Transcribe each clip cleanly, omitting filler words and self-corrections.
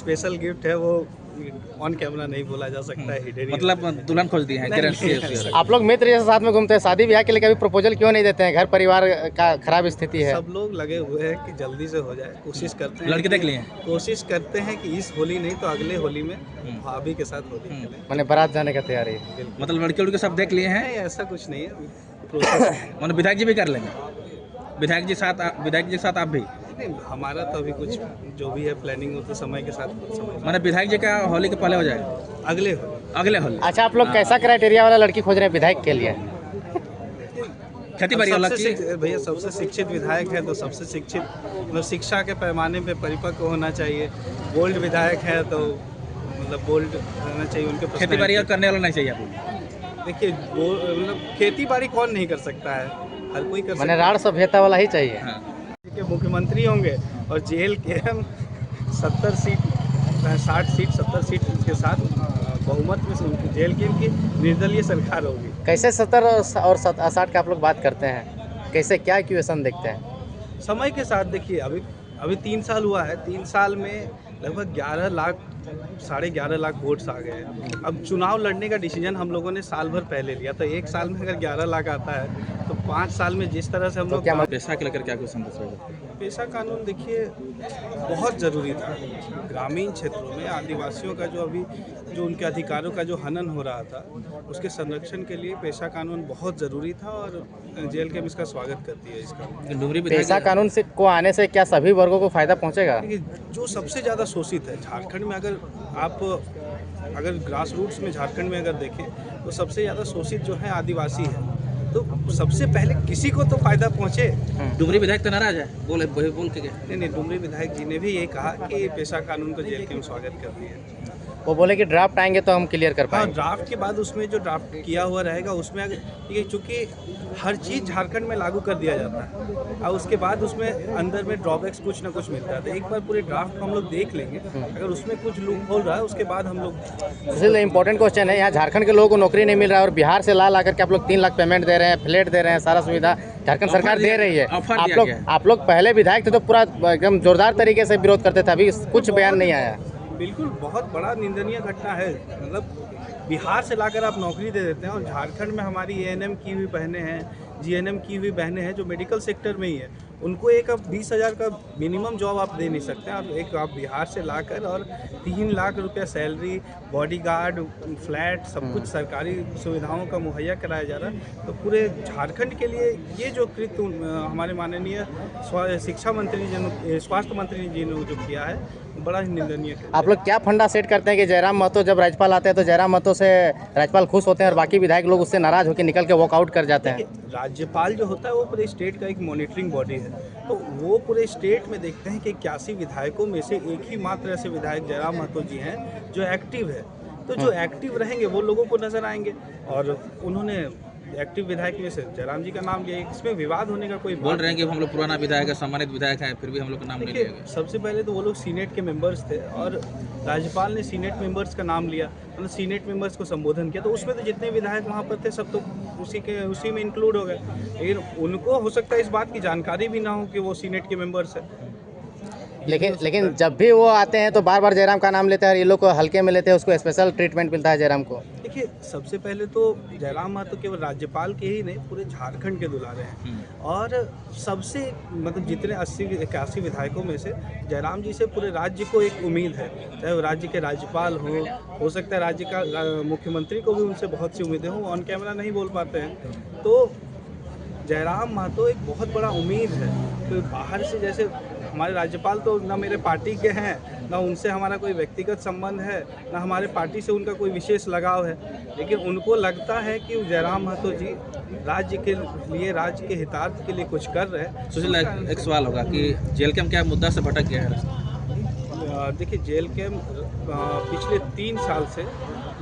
Special gift है वो on camera नहीं बोला जा सकता है, हिडन। मतलब दुल्हन खोज दी है गारंटी। आप लोग मित्र जैसे साथ में घूमते हैं, शादी ब्याह के लिए कभी प्रपोजल क्यों नहीं देते हैं? घर परिवार का खराब स्थिति है। सब लोग लगे हुए हैं कि जल्दी से हो जाए, कोशिश करते हैं। लड़के देख लिए हैं? कोशिश करते हैं कि इस होली नहीं तो अगले होली में भाभी के साथ होली खेलें। मैंने बारात जाने का तैयारी है। मतलब लड़के उड़के सब देख लिए हैं? नहीं, ऐसा कुछ नहीं है, प्रोसेस है। मतलब विधायक जी भी कर लेंगे? विधायक जी के साथ आप भी? नहीं, हमारा तो अभी कुछ जो भी है प्लानिंग होती है समय के साथ समय। मतलब विधायक जी का होली के पहले हो जाएगा? अगले होली। अच्छा, आप लोग कैसा क्राइटेरिया वाला लड़की खोज रहे हैं विधायक के लिए? खेती बाड़ी वाला की? भैया सबसे शिक्षित विधायक है तो सबसे शिक्षित मतलब शिक्षा के पैमाने पे परिपक्व होना चाहिए। बोल्ड विधायक है तो मतलब बोल्ड रहना चाहिए उनके। खेती बाड़ी करने वाला नहीं चाहिए आपको? देखिए वो मतलब खेती बाड़ी कौन नहीं कर सकता है, हर कोई कर सकता है। मैंने राड़ सभ्यता वाला ही चाहिए। हाँ। के मुख्यमंत्री होंगे और जेल के 70 सीट 60 सीट 70 सीट के साथ बहुमत में से उनकी जेल की इनकी निर्दलीय सरकार होगी। कैसे 70 और 60 का आप लोग बात करते हैं? कैसे क्या इक्वेशन देखते हैं? समय के साथ देखिए अभी 3 साल हुआ है, 3 साल में लगभग 11 लाख 11.5 लाख वोट्स आ गए हैं। अब चुनाव लड़ने का डिसीजन हम लोगों ने साल भर पहले लिया, तो एक साल में अगर 11 लाख आता है तो 5 साल में जिस तरह से हम लोग पेशा के लेकर क्या कुछ संदेश होगा? पेशा कानून देखिए बहुत ज़रूरी था। ग्रामीण क्षेत्रों में आदिवासियों का जो उनके अधिकारों का जो हनन हो रहा था उसके संरक्षण के लिए पेशा कानून बहुत ज़रूरी था और जेल के इसका स्वागत करती है। इसका पेशा कानून से को आने से क्या सभी वर्गों को फायदा पहुंचेगा? जो सबसे ज़्यादा शोषित है झारखंड में, अगर ग्रास रूट्स में झारखंड में अगर देखें तो सबसे ज़्यादा शोषित जो है आदिवासी है, तो सबसे पहले किसी को तो फायदा पहुंचे। डुमरी विधायक तो नाराज है, बोल के गए? नहीं, डुमरी विधायक जी ने भी ये कहा कि पेशा कानून को जेल के में स्वागत कर दिया। वो बोले कि ड्राफ्ट आएंगे तो हम क्लियर कर पाएंगे। ड्राफ्ट के बाद उसमें जो ड्राफ्ट किया हुआ रहेगा उसमें ये चूँकि हर चीज़ झारखंड में लागू कर दिया जाता है और उसके बाद उसमें अंदर में ड्रॉबैक्स कुछ ना कुछ मिलता है, तो एक बार पूरे ड्राफ्ट को हम लोग देख लेंगे। अगर उसमें कुछ लूप होल रहा है उसके बाद हम लोग। इसलिए इम्पोर्टेंट क्वेश्चन है, यहाँ झारखंड के लोगों को नौकरी नहीं मिल रहा है और बिहार से ला कर के आप लोग 3 लाख पेमेंट दे रहे हैं, फ्लैट दे रहे हैं, सारा सुविधा झारखंड सरकार दे रही है। आप लोग पहले विधायक थे तो पूरा एकदम जोरदार तरीके से विरोध करते थे, अभी कुछ बयान नहीं आया। बिल्कुल बहुत बड़ा निंदनीय घटना है। मतलब बिहार से लाकर आप नौकरी दे देते हैं और झारखंड में हमारी एएनएम की हुई बहनें हैं, जीएनएम की हुई बहनें हैं जो मेडिकल सेक्टर में ही है, उनको एक अब 20,000 का मिनिमम जॉब आप दे नहीं सकते हैं। आप बिहार से लाकर और 3 लाख रुपया सैलरी, बॉडीगार्ड, फ्लैट, सब कुछ सरकारी सुविधाओं का मुहैया कराया जा रहा है। तो पूरे झारखंड के लिए ये जो कृत्य हमारे माननीय शिक्षा मंत्री जी, स्वास्थ्य मंत्री जी ने जो किया है बड़ा ही निंदनीय है। आप लोग क्या फंडा सेट करते हैं कि जयराम महतो जब राज्यपाल आते हैं तो जयराम महतो से राज्यपाल खुश होते हैं और बाकी विधायक लोग उससे नाराज होकर निकल के वॉकआउट कर जाते हैं? राज्यपाल जो होता है वो पूरे स्टेट का एक मॉनिटरिंग बॉडी है, तो वो पूरे स्टेट में देखते हैं कि 81 विधायकों में से एक ही मात्र ऐसे विधायक जयराम महतो जी हैं जो एक्टिव है, तो जो एक्टिव रहेंगे वो लोगों को नजर आएंगे और उन्होंने एक्टिव विधायक में से जयराम जी का नाम लिया। इसमें विवाद होने का कोई बोल रहे हैं कि हम लोग पुराना विधायक है, सम्मानित विधायक है, फिर भी हम लोग का नाम नहीं लिया गया। सबसे पहले तो वो लोग सीनेट के मेंबर्स थे और राज्यपाल ने सीनेट मेंबर्स का नाम लिया, मतलब सीनेट मेंबर्स को संबोधन किया, तो उसमें तो जितने विधायक वहाँ पर थे सब तो उसी में इंक्लूड हो गए। लेकिन उनको हो सकता है इस बात की जानकारी भी ना हो कि वो सीनेट के मेंबर्स है। लेकिन जब भी वो आते हैं तो बार बार जयराम का नाम लेते हैं और ये लोग को हल्के में लेते हैं, उसको स्पेशल ट्रीटमेंट मिलता है जयराम को। देखिए सबसे पहले तो जयराम महतो केवल राज्यपाल के ही नहीं पूरे झारखंड के दुलारे हैं और सबसे मतलब जितने 80-81 विधायकों में से जयराम जी से पूरे राज्य को एक उम्मीद है, चाहे वो राज्य के राज्यपाल हो सकता है राज्य का मुख्यमंत्री को भी उनसे बहुत सी उम्मीदें हों, ऑन कैमरा नहीं बोल पाते हैं। तो जयराम महतो एक बहुत बड़ा उम्मीद है। तो बाहर से जैसे हमारे राज्यपाल तो ना मेरे पार्टी के हैं, ना उनसे हमारा कोई व्यक्तिगत संबंध है, ना हमारे पार्टी से उनका कोई विशेष लगाव है, लेकिन उनको लगता है कि जयराम महतो जी राज्य के लिए, राज्य के हितार्थ के लिए कुछ कर रहे हैं। सुशील, एक सवाल होगा कि जेल कैम्प क्या मुद्दा से भटक गया है? देखिए जेल कैम्प पिछले 3 साल से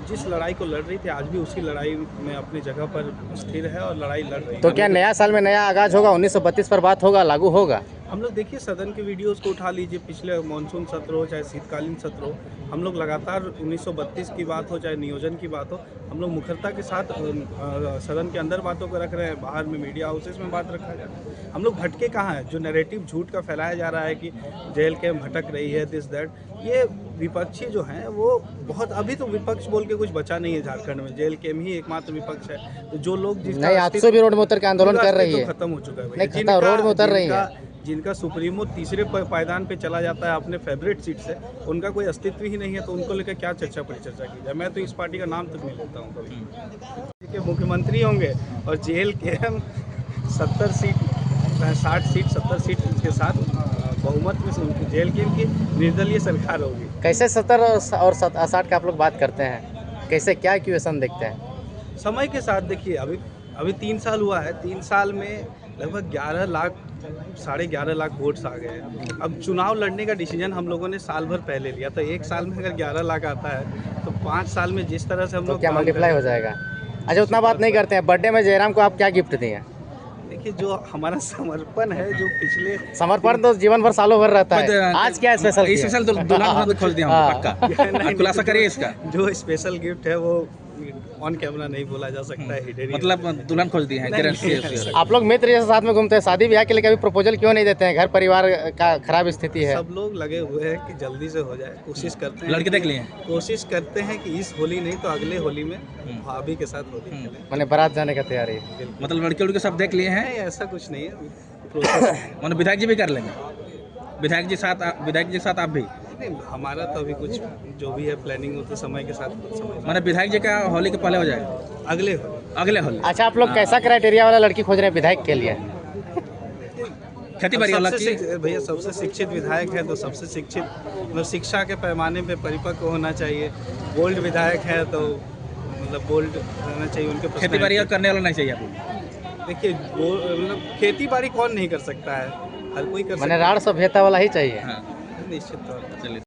जिस लड़ाई को लड़ रही थी आज भी उसी लड़ाई में अपनी जगह पर स्थिर है और लड़ाई लड़ रही है। तो क्या नया साल में नया आगाज होगा? 1932 पर बात होगा, लागू होगा? हम लोग देखिए सदन के वीडियोस को उठा लीजिए, पिछले मानसून सत्र हो चाहे शीतकालीन सत्र हो, हम लोग लगातार 1932 की बात हो चाहे नियोजन की बात हो, हम लोग मुखरता के साथ सदन के अंदर बातों को रख रहे हैं, बाहर में मीडिया हाउसेस में बात रखा जा रहा है। हम लोग भटके कहाँ हैं? जो नैरेटिव झूठ का फैलाया जा रहा है कि जेल कैम्प भटक रही है, दिस दैट, ये विपक्षी जो हैं वो बहुत, अभी तो विपक्ष बोल के कुछ बचा नहीं है झारखंड में, जेल कैम्प ही एकमात्र विपक्ष है। तो जो लोग नहीं, आज से भी रोड में उतर के आंदोलन कर रही है, खत्म हो चुका है। नहीं खत्म, रोड में उतर रही है। जिनका सुप्रीमो तीसरे पायदान पे चला जाता है अपने फेवरेट सीट से, उनका कोई अस्तित्व ही नहीं है, तो उनको लेकर क्या चर्चा परिचर्चा की जाए? मैं तो इस पार्टी का नाम तक नहीं लेता हूँ कभी। के मुख्यमंत्री होंगे और जेल के 70 सीट 60 सीट 70 सीट के साथ बहुमत में से उनकी जेल की निर्दलीय सरकार होगी। कैसे 70 और 60 का आप लोग बात करते हैं, कैसे क्या इक्वेशन देखते हैं? समय के साथ देखिए, अभी 3 साल हुआ है, 3 साल में लगभग 11 लाख 11.5 लाख वोट्स आ गए हैं। अब चुनाव लड़ने का डिसीजन हम लोगों ने साल भर पहले लिया, तो एक साल में अगर 11 लाख आता है तो 5 साल में जिस तरह से हम तो लोग क्या मल्टीप्लाई हो जाएगा? अच्छा, उतना बात नहीं करते हैं। बर्थडे में जयराम को आप क्या गिफ्ट दिए? देखिए, जो हमारा समर्पण है, जो पिछले समर्पण तो जीवन भर सालों भर रहता है, आज क्या स्पेशल? स्पेशल दुल्हन खोज दिया हम पक्का, खुलासा करिए इसका। जो स्पेशल गिफ्ट है वो ऑन कैमरा नहीं बोला जा सकता है, हिडन, मतलब दुल्हन खोज दी है। आप लोग मित्र जैसे साथ में घूमते हैं, शादी ब्याह के लिए कभी प्रपोजल क्यों नहीं देते हैं? घर परिवार का खराब स्थिति है, सब लोग लगे हुए हैं कि जल्दी से हो जाए, कोशिश करते हैं। लड़के देख लिए, कोशिश करते हैं कि इस होली नहीं तो अगले होली में भाभी के साथ होली खेलें। मैंने बारात जाने का तैयारी है। मतलब लड़के उड़के सब देख लिए हैं? नहीं, ऐसा कुछ नहीं है, प्रोसेस है। मतलब विधायक जी भी कर लेंगे? विधायक जी साथ आप भी? नहीं, हमारा तो अभी कुछ जो भी है प्लानिंग होती है समय के साथ समय। मैंने विधायक जी का होली के पहले हो जाएगा? अगले होली। अच्छा, आप लोग कैसा क्राइटेरिया वाला लड़की खोज रहे हैं विधायक के लिए? खेती बाड़ी वाला की? भैया, सबसे शिक्षित विधायक है तो सबसे शिक्षित, मतलब शिक्षा के पैमाने पे परिपक्व होना चाहिए। बोल्ड विधायक है तो मतलब बोल्ड रहना चाहिए उनके। खेती बाड़ी करने वाला नहीं चाहिए आपको? देखिए, मतलब खेती बाड़ी कौन नहीं कर सकता है, हर कोई कर सकता है। मैंने राड़ सभ्यता वाला ही चाहिए। हाँ, निश्चित तौर पर। चलिए।